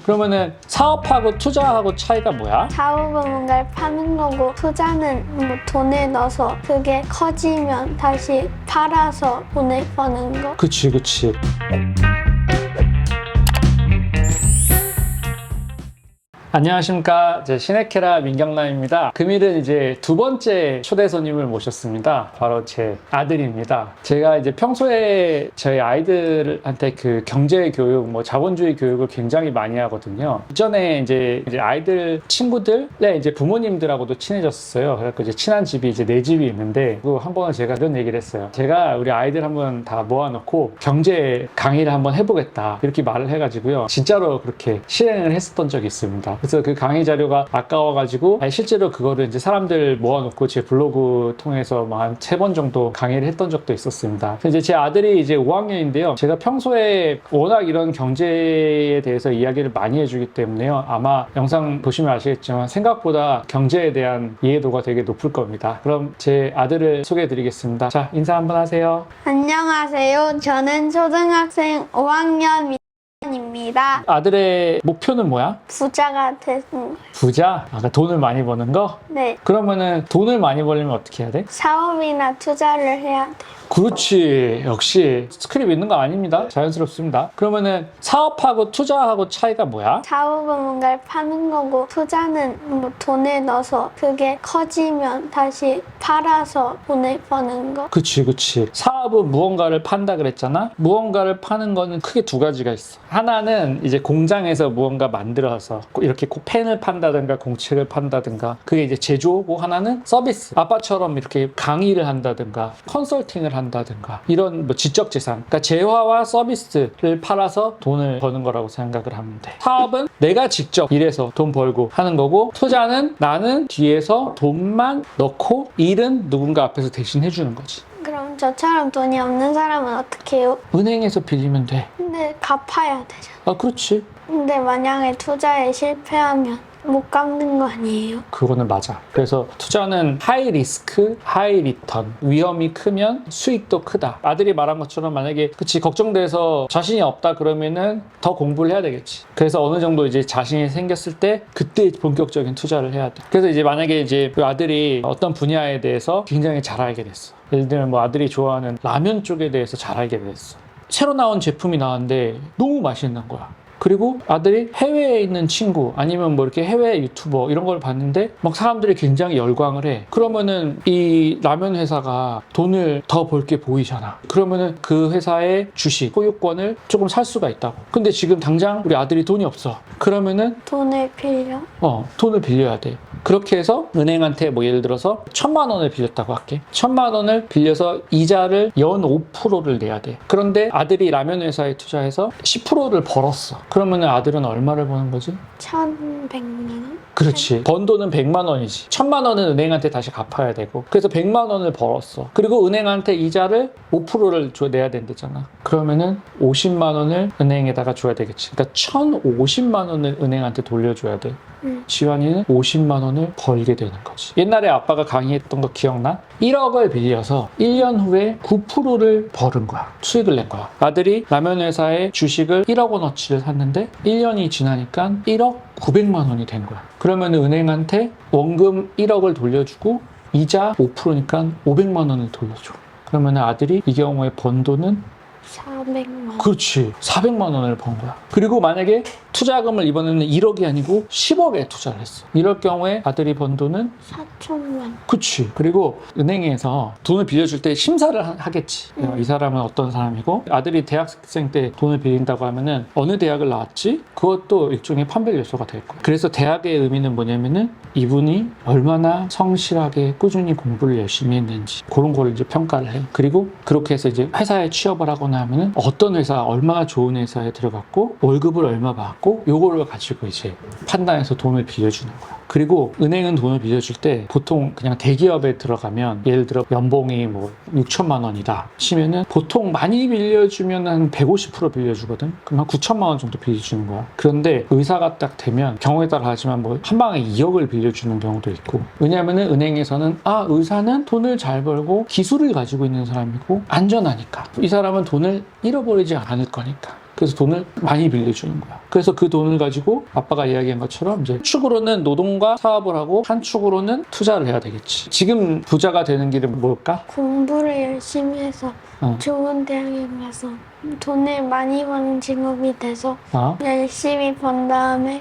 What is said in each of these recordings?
그러면은 사업하고 투자하고 차이가 뭐야? 사업은 뭔가를 파는 거고 투자는 뭐 돈을 넣어서 그게 커지면 다시 팔아서 돈을 버는 거. 그치. 안녕하십니까. 시네케라 민경남입니다. 금일은 이제 두 번째 초대 손님을 모셨습니다. 바로 제 아들입니다. 제가 이제 평소에 저희 아이들한테 그 경제 교육, 뭐 자본주의 교육을 굉장히 많이 하거든요. 이전에 이제 아이들 친구들의 이제 부모님들하고도 친해졌어요. 그래서 이제 친한 집이 이제 네 집이 있는데, 그 한 번은 제가 이런 얘기를 했어요. 제가 우리 아이들 한번 다 모아놓고 경제 강의를 한번 해보겠다. 이렇게 말을 해가지고요. 진짜로 그렇게 실행을 했었던 적이 있습니다. 그래서 그 강의 자료가 아까워가지고 실제로 그거를 이제 사람들 모아놓고 제 블로그 통해서 한 3번 정도 강의를 했던 적도 있었습니다. 이제 제 아들이 이제 5학년인데요. 제가 평소에 워낙 이런 경제에 대해서 이야기를 많이 해주기 때문에요. 아마 영상 보시면 아시겠지만 생각보다 경제에 대한 이해도가 되게 높을 겁니다. 그럼 제 아들을 소개해드리겠습니다. 자, 인사 한번 하세요. 안녕하세요. 저는 초등학생 5학년 입니다. 아들의 목표는 뭐야? 부자가 되는 거예요. 부자? 아까 돈을 많이 버는 거? 네. 그러면은 돈을 많이 벌려면 어떻게 해야 돼? 사업이나 투자를 해야 돼요. 그렇지. 역시 스크립 있는 거 아닙니다. 자연스럽습니다. 그러면은 사업하고 투자하고 차이가 뭐야? 사업은 뭔가를 파는 거고 투자는 뭐 돈을 넣어서 그게 커지면 다시 팔아서 돈을 버는 거. 그치. 사업은 무언가를 판다 그랬잖아. 무언가를 파는 거는 크게 두 가지가 있어. 하나는 이제 공장에서 무언가 만들어서 이렇게 펜을 판다든가 공책을 판다든가, 그게 이제 제조고, 하나는 서비스. 아빠처럼 이렇게 강의를 한다든가 컨설팅을 한다든가, 이런 뭐 지적 재산, 그러니까 재화와 서비스를 팔아서 돈을 버는 거라고 생각을 하면 돼. 사업은 내가 직접 일해서 돈 벌고 하는 거고, 투자는 나는 뒤에서 돈만 넣고 일은 누군가 앞에서 대신 해주는 거지. 그럼 저처럼 돈이 없는 사람은 어떻게 해요? 은행에서 빌리면 돼. 근데 갚아야 되잖아. 아, 그렇지. 근데 만약에 투자에 실패하면 못 갚는 거 아니에요? 그거는 맞아. 그래서 투자는 하이 리스크, 하이 리턴. 위험이 크면 수익도 크다. 아들이 말한 것처럼 만약에 걱정돼서 자신이 없다 그러면은 더 공부를 해야 되겠지. 그래서 어느 정도 이제 자신이 생겼을 때 그때 본격적인 투자를 해야 돼. 그래서 이제 만약에 이제 그 아들이 어떤 분야에 대해서 굉장히 잘 알게 됐어. 예를 들면 뭐 아들이 좋아하는 라면 쪽에 대해서 잘 알게 됐어. 새로 나온 제품이 나왔는데 너무 맛있는 거야. 그리고 아들이 해외에 있는 친구 아니면 뭐 이렇게 해외 유튜버 이런 걸 봤는데 막 사람들이 굉장히 열광을 해. 그러면은 이 라면 회사가 돈을 더 벌게 보이잖아. 그러면은 그 회사의 주식, 소유권을 조금 살 수가 있다고. 근데 지금 당장 우리 아들이 돈이 없어. 그러면은 돈을 빌려? 돈을 빌려야 돼. 그렇게 해서 은행한테 뭐 예를 들어서 1,000만 원을 빌렸다고 할게. 1,000만 원을 빌려서 이자를 연 5%를 내야 돼. 그런데 아들이 라면 회사에 투자해서 10%를 벌었어. 그러면 아들은 얼마를 버는 거지? 1,100만 원? 그렇지. 번 돈은 100만 원이지. 1,000만 원은 은행한테 다시 갚아야 되고. 그래서 100만 원을 벌었어. 그리고 은행한테 이자를 5%를 내야 된다잖아. 그러면은 50만 원을 은행에다가 줘야 되겠지. 그러니까 1,050만 원을 은행한테 돌려줘야 돼. 지환이는 50만 원을 벌게 되는 거지. 옛날에 아빠가 강의했던 거 기억나? 1억을 빌려서 1년 후에 9%를 벌은 거야. 수익을 낸 거야. 아들이 라면 회사에 주식을 1억 원어치를 샀는데 1년이 지나니까 1억 900만 원이 된 거야. 그러면 은행한테 원금 1억을 돌려주고 이자 5%니까 500만 원을 돌려줘. 그러면 아들이 이 경우에 번 돈은 400만 원. 그렇지. 400만 원을 번 거야. 그리고 만약에 투자금을 이번에는 1억이 아니고 10억에 투자를 했어. 이럴 경우에 아들이 번 돈은 4천만 원. 그치. 그리고 은행에서 돈을 빌려줄 때 심사를 하겠지. 이 사람은 어떤 사람이고, 아들이 대학생 때 돈을 빌린다고 하면은 어느 대학을 나왔지? 그것도 일종의 판별 요소가 될 거야. 그래서 대학의 의미는 뭐냐면은 이분이 얼마나 성실하게 꾸준히 공부를 열심히 했는지, 그런 거를 이제 평가를 해요. 그리고 그렇게 해서 이제 회사에 취업을 하거나 하면은 어떤 회사, 얼마나 좋은 회사에 들어갔고 월급을 얼마 받고, 요거를 가지고 이제 판단해서 돈을 빌려주는 거야. 그리고 은행은 돈을 빌려줄 때 보통 그냥 대기업에 들어가면 예를 들어 연봉이 뭐 6천만 원이다 치면은 보통 많이 빌려주면 한 150% 빌려주거든. 그럼 한 9천만 원 정도 빌려주는 거야. 그런데 의사가 딱 되면 경우에 따라 하지만 뭐 한 방에 2억을 빌려주는 경우도 있고. 왜냐면은 은행에서는 의사는 돈을 잘 벌고 기술을 가지고 있는 사람이고 안전하니까, 이 사람은 돈을 잃어버리지 않을 거니까 그래서 돈을 많이 빌려주는 거야. 그래서 그 돈을 가지고 아빠가 이야기한 것처럼 이제 축으로는 노동과 사업을 하고 한 축으로는 투자를 해야 되겠지. 지금 부자가 되는 길은 뭘까? 공부를 열심히 해서 좋은 대학에 가서 돈을 많이 버는 직업이 돼서 열심히 번 다음에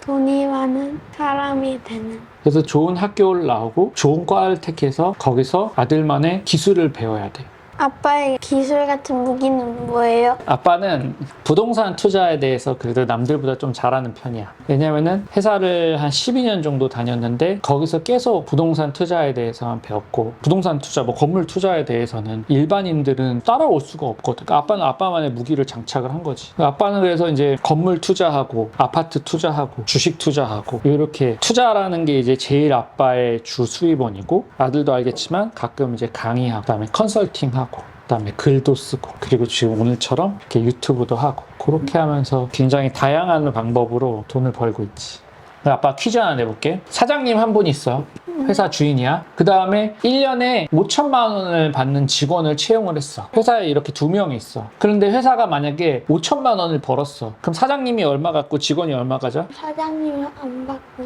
돈이 많은 사람이 되는. 그래서 좋은 학교를 나오고 좋은 과를 택해서 거기서 아들만의 기술을 배워야 돼. 아빠의 기술 같은 무기는 뭐예요? 아빠는 부동산 투자에 대해서 그래도 남들보다 좀 잘하는 편이야. 왜냐면은 회사를 한 12년 정도 다녔는데 거기서 계속 부동산 투자에 대해서만 배웠고, 부동산 투자, 뭐 건물 투자에 대해서는 일반인들은 따라올 수가 없거든. 그러니까 아빠는 아빠만의 무기를 장착을 한 거지. 그러니까 아빠는 그래서 이제 건물 투자하고 아파트 투자하고 주식 투자하고 이렇게 투자라는 게 이제 제일 아빠의 주 수입원이고, 아들도 알겠지만 가끔 이제 강의하고 그다음에 컨설팅하고 그다음에 글도 쓰고, 그리고 지금 오늘처럼 이렇게 유튜브도 하고, 그렇게 하면서 굉장히 다양한 방법으로 돈을 벌고 있지. 아빠 퀴즈 하나 내볼게. 사장님 한 분 있어. 회사 주인이야. 그 다음에 1년에 5천만 원을 받는 직원을 채용을 했어. 회사에 이렇게 2명이 있어. 그런데 회사가 만약에 5천만 원을 벌었어. 그럼 사장님이 얼마 갖고 직원이 얼마 가져? 사장님은 안 받고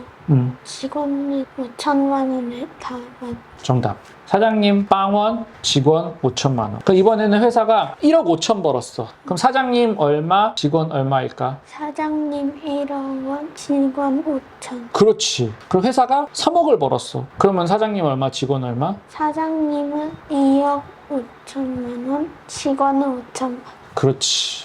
직원은 5천만 원을 다 받고. 정답. 사장님 빵원, 직원 5천만 원. 그럼 이번에는 회사가 1억 5천 벌었어. 그럼 사장님 얼마, 직원 얼마일까? 사장님 1억 원, 직원 5천. 그렇지. 그럼 회사가 3억을 벌었어. 그러면 사장님 얼마, 직원 얼마? 사장님은 2억 5천만 원, 직원은 5천만 원. 그렇지.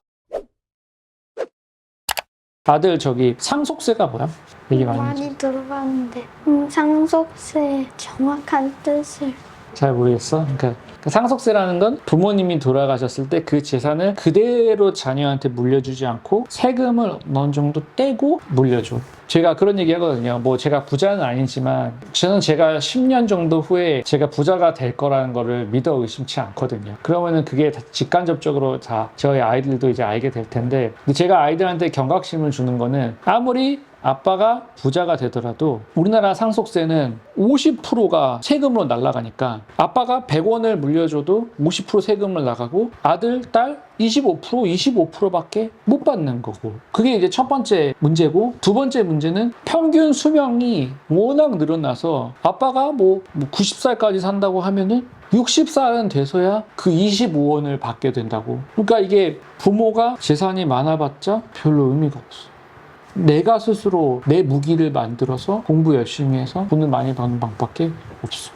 아들 저기 상속세가 뭐야? 얘기 많이 들어봤는데 상속세의 정확한 뜻을 잘 모르겠어. 그러니까 상속세라는 건 부모님이 돌아가셨을 때 그 재산을 그대로 자녀한테 물려주지 않고 세금을 어느 정도 떼고 물려줘. 제가 그런 얘기 하거든요. 뭐 제가 부자는 아니지만 저는 제가 10년 정도 후에 제가 부자가 될 거라는 거를 믿어 의심치 않거든요. 그러면은 그게 직간접적으로 다 저희 아이들도 이제 알게 될 텐데, 제가 아이들한테 경각심을 주는 거는 아무리 아빠가 부자가 되더라도 우리나라 상속세는 50%가 세금으로 날아가니까 아빠가 100원을 물려줘도 50% 세금을 나가고 아들, 딸 25%밖에 못 받는 거고, 그게 이제 첫 번째 문제고, 두 번째 문제는 평균 수명이 워낙 늘어나서 아빠가 뭐 90살까지 산다고 하면은 60살은 돼서야 그 25원을 받게 된다고. 그러니까 이게 부모가 재산이 많아봤자 별로 의미가 없어. 내가 스스로 내 무기를 만들어서 공부 열심히 해서 돈을 많이 버는 방법밖에 없어.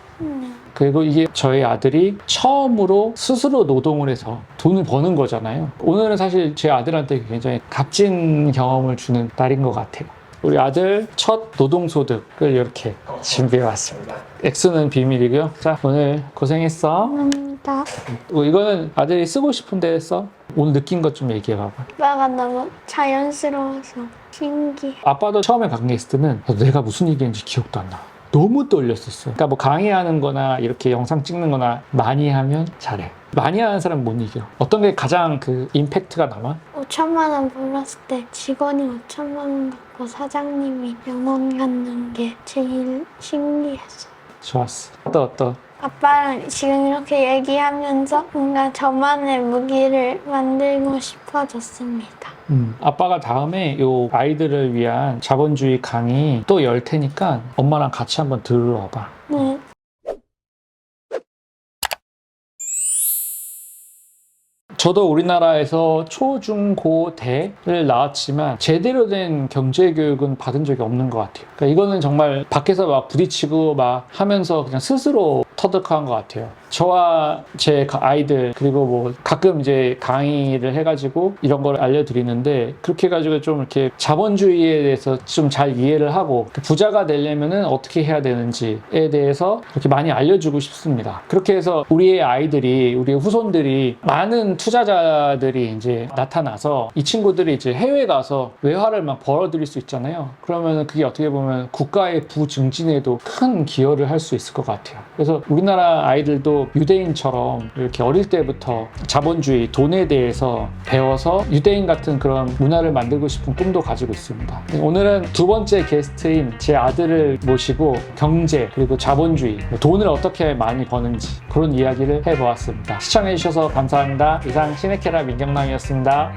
그리고 이게 저희 아들이 처음으로 스스로 노동을 해서 돈을 버는 거잖아요. 오늘은 사실 제 아들한테 굉장히 값진 경험을 주는 날인 것 같아요. 우리 아들 첫 노동소득을 이렇게 준비해왔습니다. 액수는 비밀이고요. 자, 오늘 고생했어. 감사합니다. 이거는 아들이 쓰고 싶은데 써. 오늘 느낀 것 좀 얘기해봐봐. 아빠가 너무 자연스러워서 신기해. 아빠도 처음에 강의했을 때는 내가 무슨 얘기했는지 기억도 안 나. 너무 떨렸었어. 그러니까 뭐 강의하는 거나 이렇게 영상 찍는 거나 많이 하면 잘해. 많이 하는 사람은 못 이겨. 어떤 게 가장 그 임팩트가 남아? 5천만 원 벌었을 때 직원이 5천만 원 받고 사장님이 명원 갖는 게 제일 신기했어. 좋았어. 어떠? 아빠랑 지금 이렇게 얘기하면서 뭔가 저만의 무기를 만들고 싶어졌습니다. 아빠가 다음에 요 아이들을 위한 자본주의 강의 또 열 테니까 엄마랑 같이 한번 들으러 와봐. 네. 저도 우리나라에서 초, 중, 고, 대를 나왔지만 제대로 된 경제교육은 받은 적이 없는 것 같아요. 그러니까 이거는 정말 밖에서 막 부딪히고 막 하면서 그냥 스스로 터득한 것 같아요. 저와 제 아이들, 그리고 뭐 가끔 이제 강의를 해가지고 이런 걸 알려드리는데, 그렇게 해가지고 좀 이렇게 자본주의에 대해서 좀 잘 이해를 하고 부자가 되려면은 어떻게 해야 되는지에 대해서 이렇게 많이 알려주고 싶습니다. 그렇게 해서 우리의 아이들이, 우리의 후손들이, 많은 투자자들이 이제 나타나서 이 친구들이 이제 해외 가서 외화를 막 벌어들일 수 있잖아요. 그러면 그게 어떻게 보면 국가의 부증진에도 큰 기여를 할 수 있을 것 같아요. 그래서 우리나라 아이들도 유대인처럼 이렇게 어릴 때부터 자본주의, 돈에 대해서 배워서 유대인 같은 그런 문화를 만들고 싶은 꿈도 가지고 있습니다. 오늘은 두 번째 게스트인 제 아들을 모시고 경제, 그리고 자본주의, 돈을 어떻게 많이 버는지 그런 이야기를 해보았습니다. 시청해주셔서 감사합니다. 이상 시네케라 민경남이었습니다.